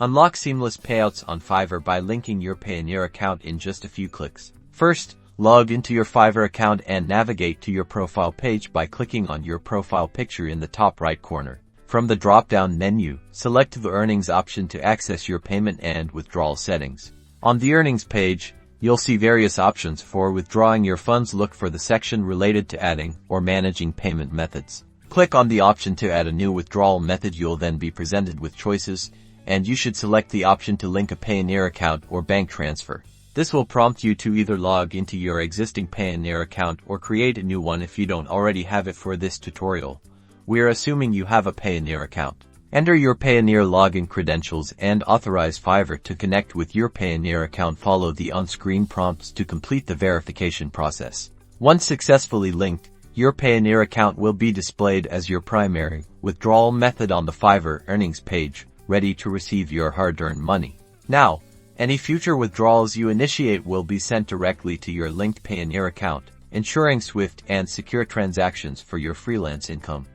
Unlock seamless payouts on Fiverr by linking your Payoneer account in just a few clicks. First, log into your Fiverr account and navigate to your profile page by clicking on your profile picture in the top right corner. From the drop-down menu, select the Earnings option to access your payment and withdrawal settings. On the Earnings page, you'll see various options for withdrawing your funds. Look for the section related to adding or managing payment methods. Click on the option to add a new withdrawal method. You'll then be presented with choices, and you should select the option to link a Payoneer account or bank transfer. This will prompt you to either log into your existing Payoneer account or create a new one if you don't already have it. For this tutorial, we're assuming you have a Payoneer account. Enter your Payoneer login credentials and authorize Fiverr to connect with your Payoneer account. Follow the on-screen prompts to complete the verification process. Once successfully linked, your Payoneer account will be displayed as your primary withdrawal method on the Fiverr earnings page, ready to receive your hard-earned money. Now, any future withdrawals you initiate will be sent directly to your linked Payoneer account, ensuring swift and secure transactions for your freelance income.